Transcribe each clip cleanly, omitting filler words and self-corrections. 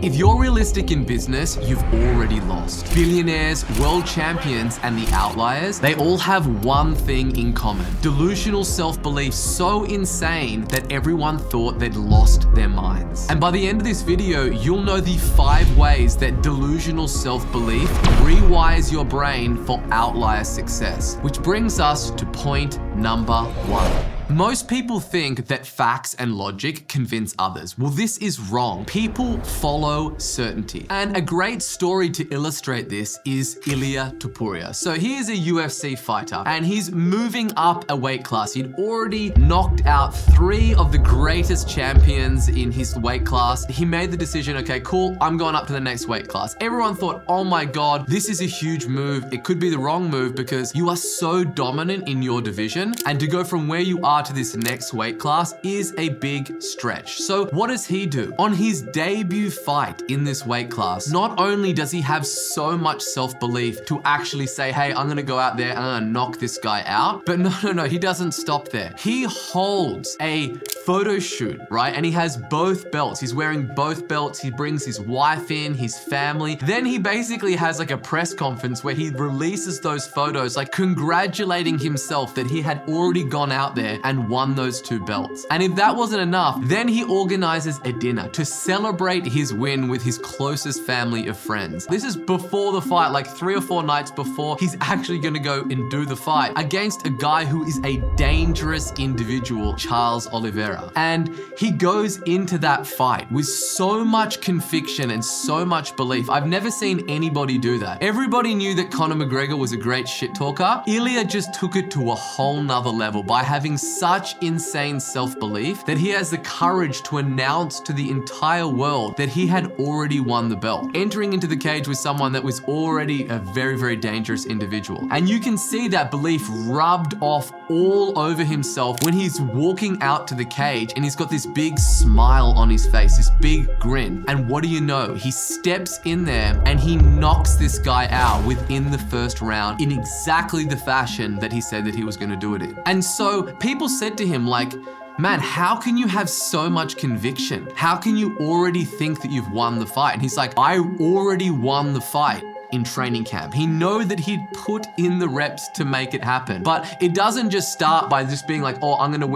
If you're realistic in business, you've already lost. Billionaires, world champions, and the outliers, they all have one thing in common. Delusional self-belief so insane that everyone thought they'd lost their minds. And by the end of this video, you'll know the 5 ways that delusional self-belief rewires your brain for outlier success. Which brings us to point number 1. Most people think that facts and logic convince others. Well, this is wrong. People follow certainty. And a great story to illustrate this is Ilia Topuria. So he is a UFC fighter and he's moving up a weight class. He'd already knocked out 3 of the greatest champions in his weight class. He made the decision, okay, cool, I'm going up to the next weight class. Everyone thought, oh my God, this is a huge move. It could be the wrong move because you are so dominant in your division, and to go from where you are to this next weight class is a big stretch. So what does he do? On his debut fight in this weight class, not only does he have so much self-belief to actually say, hey, I'm gonna go out there and I'm gonna knock this guy out, but no, he doesn't stop there. He holds a photo shoot, right? And he has both belts. He's wearing both belts. He brings his wife in, his family. Then he basically has like a press conference where he releases those photos, like congratulating himself that he had already gone out there and won those 2 belts. And if that wasn't enough, then he organizes a dinner to celebrate his win with his closest family of friends. This is before the fight, like 3 or 4 nights before he's actually gonna go and do the fight against a guy who is a dangerous individual, Charles Oliveira. And he goes into that fight with so much conviction and so much belief. I've never seen anybody do that. Everybody knew that Conor McGregor was a great shit talker. Ilia just took it to a whole nother level by having such insane self-belief that he has the courage to announce to the entire world that he had already won the belt, entering into the cage with someone that was already a very, very dangerous individual. And you can see that belief rubbed off all over himself when he's walking out to the cage and he's got this big smile on his face, this big grin. And what do you know? He steps in there and he knocks this guy out within the first round in exactly the fashion that he said that he was going to do it in. And so people said to him, like, man, how can you have so much conviction? How can you already think that you've won the fight? And he's like, I already won the fight in training camp. He knew that he'd put in the reps to make it happen. But it doesn't just start by just being like, oh, I'm gonna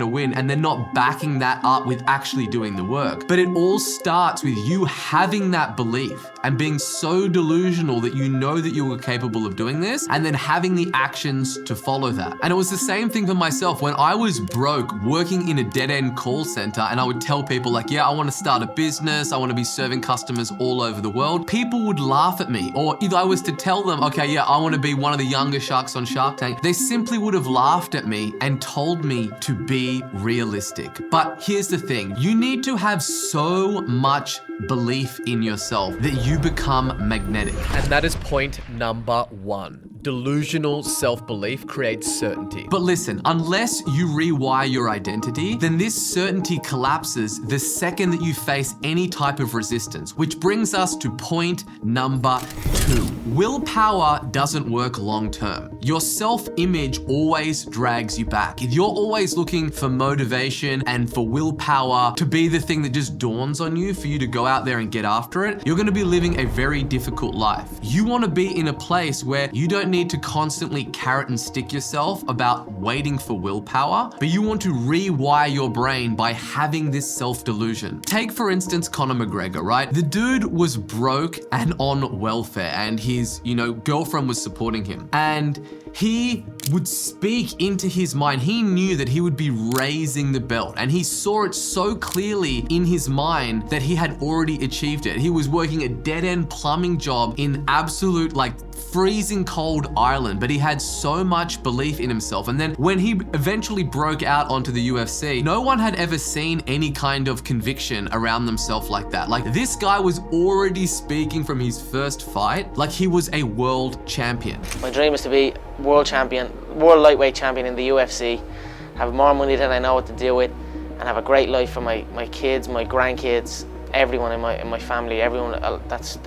win, and then not backing that up with actually doing the work. But it all starts with you having that belief and being so delusional that you know that you were capable of doing this, and then having the actions to follow that. And it was the same thing for myself when I was broke working in a dead-end call center, and I would tell people like, yeah, I want to start a business, I want to be serving customers all over the world. People would laugh at me. Or if I was to tell them, okay, yeah, I want to be one of the younger sharks on Shark Tank, they simply would have laughed at me and told me to be realistic. But here's the thing, you need to have so much belief in yourself that you become magnetic. And that is point number 1. Delusional self-belief creates certainty. But listen, unless you rewire your identity, then this certainty collapses the second that you face any type of resistance, which brings us to point number 2. Willpower doesn't work long-term. Your self-image always drags you back. If you're always looking for motivation and for willpower to be the thing that just dawns on you for you to go out there and get after it, you're gonna be living a very difficult life. You wanna be in a place where you don't need to constantly carrot and stick yourself about waiting for willpower, but you want to rewire your brain by having this self-delusion. Take for instance Conor McGregor, right? The dude was broke and on welfare, and his, girlfriend was supporting him. And he would speak into his mind. He knew that he would be raising the belt, and he saw it so clearly in his mind that he had already achieved it. He was working a dead-end plumbing job in absolute freezing cold Ireland, but he had so much belief in himself. And then when he eventually broke out onto the UFC, no one had ever seen any kind of conviction around themselves like that. Like, this guy was already speaking from his first fight like he was a world champion. My dream is to be world champion, world lightweight champion in the UFC, have more money than I know what to do with, and have a great life for my kids, my grandkids, everyone in my family, everyone that's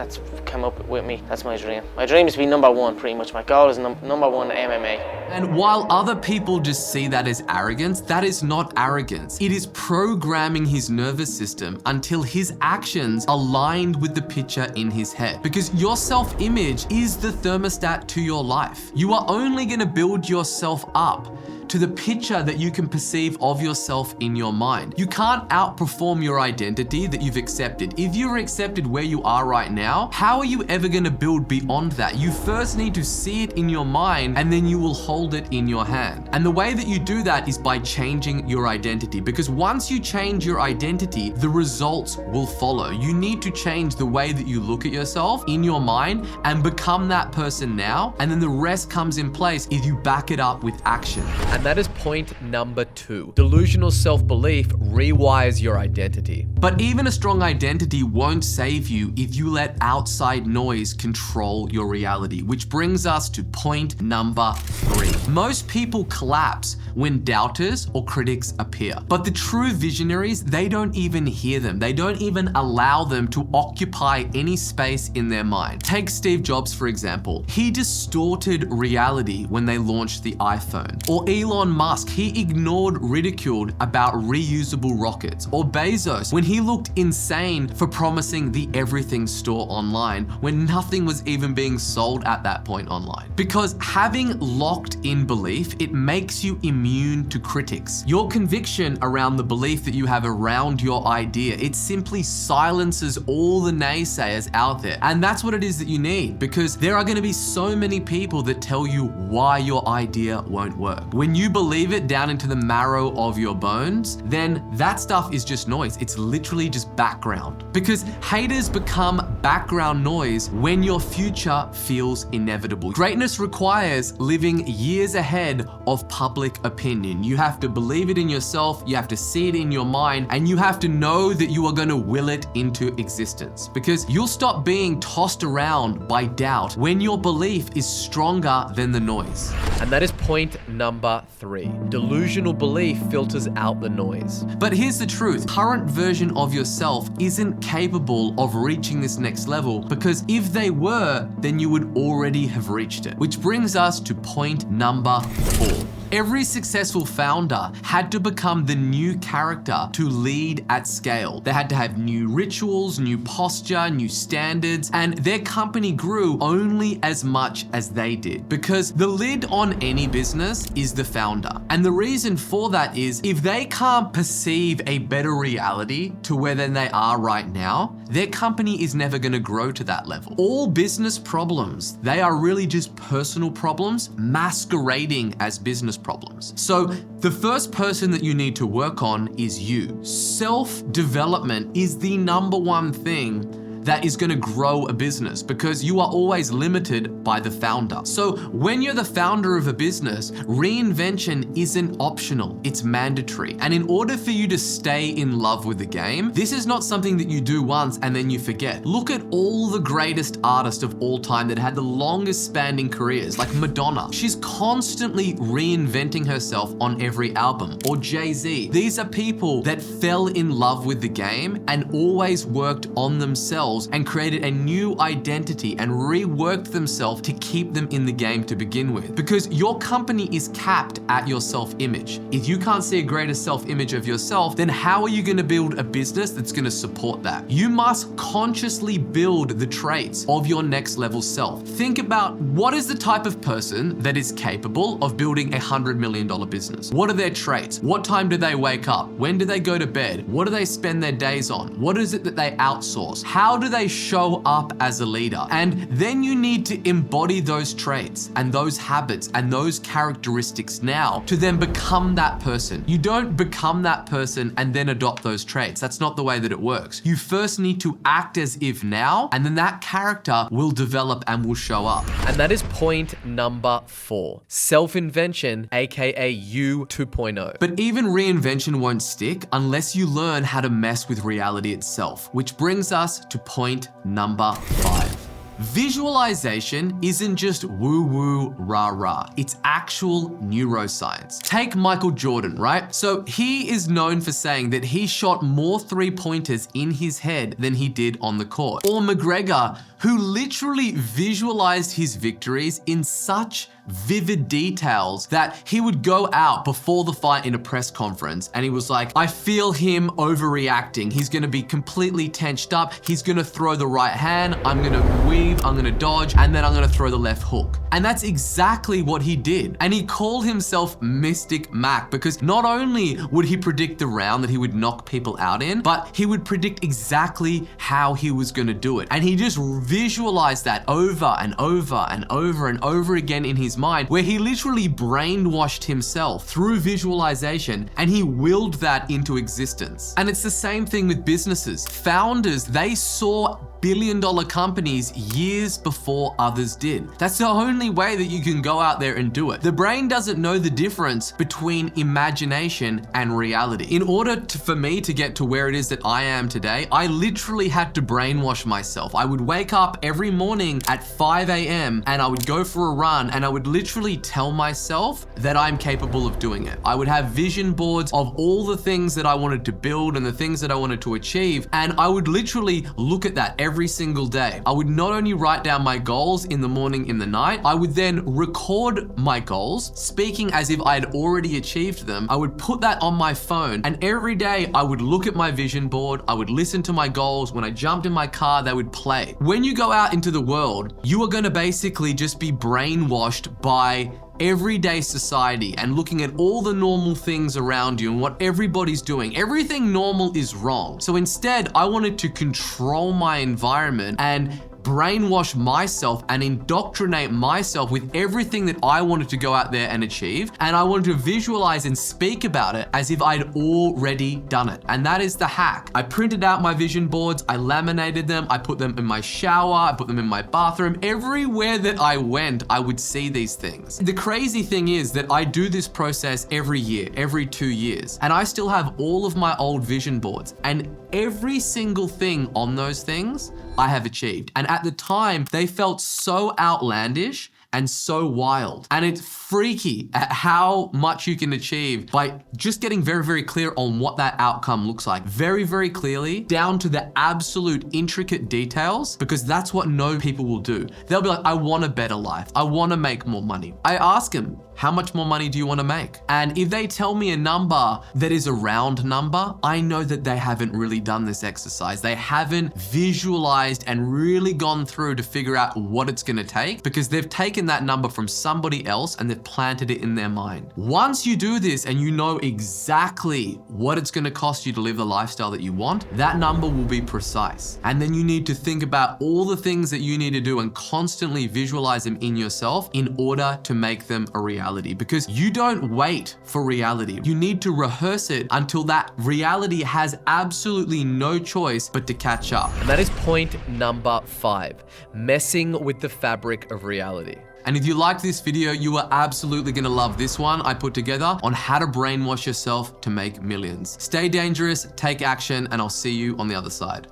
come up with me. That's my dream. My dream is to be number one, pretty much. My goal is number one MMA. And while other people just see that as arrogance, that is not arrogance. It is programming his nervous system until his actions aligned with the picture in his head. Because your self-image is the thermostat to your life. You are only going to build yourself up to the picture that you can perceive of yourself in your mind. You can't outperform your identity that you've accepted. If you're accepted where you are right now, how are you ever going to build beyond that? You first need to see it in your mind, and then you will hold it in your hand. And the way that you do that is by changing your identity, because once you change your identity, the results will follow. You need to change the way that you look at yourself in your mind and become that person now, and then the rest comes in place if you back it up with action. And that is point number 2. Delusional self-belief rewires your identity. But even a strong identity won't save you if you let outside noise control your reality, which brings us to point number 3. Most people collapse when doubters or critics appear. But the true visionaries, they don't even hear them. They don't even allow them to occupy any space in their mind. Take Steve Jobs, for example. He distorted reality when they launched the iPhone. Or Elon Musk, he ignored ridicule about reusable rockets. Or Bezos, when he looked insane for promising the everything store online when nothing was even being sold at that point online. Because having locked in belief, it makes you immune to critics. Your conviction around the belief that you have around your idea, it simply silences all the naysayers out there. And that's what it is that you need, because there are going to be so many people that tell you why your idea won't work. When you believe it down into the marrow of your bones, then that stuff is just noise. It's literally just background. Because haters become background noise when your future feels inevitable. Greatness requires living years ahead of public opinion. You have to believe it in yourself, you have to see it in your mind, and you have to know that you are going to will it into existence. Because you'll stop being tossed around by doubt when your belief is stronger than the noise. And that is point number 3. Delusional belief filters out the noise. But here's the truth. Current version of yourself isn't capable of reaching this next level, because if they were, then you would already have reached it. Which brings us to point number 4. Every successful founder had to become the new character to lead at scale. They had to have new rituals, new posture, new standards, and their company grew only as much as they did. Because the lid on any business is the founder. And the reason for that is if they can't perceive a better reality to where than they are right now, their company is never going to grow to that level. All business problems, they are really just personal problems masquerading as business problems. So the first person that you need to work on is you. Self-development is the number one thing that is going to grow a business, because you are always limited by the founder. So when you're the founder of a business, reinvention isn't optional, it's mandatory. And in order for you to stay in love with the game, this is not something that you do once and then you forget. Look at all the greatest artists of all time that had the longest spanning careers, like Madonna. She's constantly reinventing herself on every album. Or Jay-Z. These are people that fell in love with the game and always worked on themselves and created a new identity and reworked themselves to keep them in the game to begin with. Because your company is capped at your self-image. If you can't see a greater self-image of yourself, then how are you going to build a business that's going to support that? You must consciously build the traits of your next level self. Think about what is the type of person that is capable of building $100 million business. What are their traits? What time do they wake up? When do they go to bed? What do they spend their days on? What is it that they outsource? How do they show up as a leader? And then you need to embody those traits and those habits and those characteristics now to then become that person. You don't become that person and then adopt those traits. That's not the way that it works. You first need to act as if now, and then that character will develop and will show up. And that is point number 4. Self-invention, aka you 2.0. But even reinvention won't stick unless you learn how to mess with reality itself, which brings us to point number 5. Visualization isn't just woo-woo, rah-rah. It's actual neuroscience. Take Michael Jordan, right? So he is known for saying that he shot more three-pointers in his head than he did on the court. Or McGregor, who literally visualized his victories in such vivid details that he would go out before the fight in a press conference and he was like, I feel him overreacting. He's gonna be completely tensed up. He's gonna throw the right hand. I'm gonna weave, I'm gonna dodge, and then I'm gonna throw the left hook. And that's exactly what he did. And he called himself Mystic Mac because not only would he predict the round that he would knock people out in, but he would predict exactly how he was gonna do it. And he just visualized that over and over and over and over again in his mind, where he literally brainwashed himself through visualization and he willed that into existence. And it's the same thing with businesses. Founders, they saw billion-dollar companies years before others did. That's the only way that you can go out there and do it. The brain doesn't know the difference between imagination and reality. In order for me to get to where it is that I am today, I literally had to brainwash myself. I would wake up every morning at 5 a.m. and I would go for a run and I would literally tell myself that I'm capable of doing it. I would have vision boards of all the things that I wanted to build and the things that I wanted to achieve, and I would literally look at that every single day. I would not only write down my goals in the morning, in the night, I would then record my goals, speaking as if I had already achieved them. I would put that on my phone, and every day I would look at my vision board, I would listen to my goals. When I jumped in my car, they would play. When you go out into the world, you are gonna basically just be brainwashed by everyday society and looking at all the normal things around you and what everybody's doing. Everything normal is wrong. So instead, I wanted to control my environment and brainwash myself and indoctrinate myself with everything that I wanted to go out there and achieve. And I wanted to visualize and speak about it as if I'd already done it. And that is the hack. I printed out my vision boards, I laminated them, I put them in my shower, I put them in my bathroom. Everywhere that I went, I would see these things. The crazy thing is that I do this process every year, every 2 years, and I still have all of my old vision boards, and every single thing on those things I have achieved. And at the time, they felt so outlandish and so wild. And it's freaky at how much you can achieve by just getting very, very clear on what that outcome looks like. Very, very clearly, down to the absolute intricate details, because that's what no people will do. They'll be like, I want a better life. I want to make more money. I ask them, how much more money do you want to make? And if they tell me a number that is a round number, I know that they haven't really done this exercise. They haven't visualized and really gone through to figure out what it's going to take, because they've taken that number from somebody else and they've planted it in their mind. Once you do this and you know exactly what it's going to cost you to live the lifestyle that you want, that number will be precise. And then you need to think about all the things that you need to do and constantly visualize them in yourself in order to make them a reality. Because you don't wait for reality. You need to rehearse it until that reality has absolutely no choice but to catch up. And that is point number 5, messing with the fabric of reality. And if you liked this video, you are absolutely gonna love this one I put together on how to brainwash yourself to make millions. Stay dangerous, take action, and I'll see you on the other side.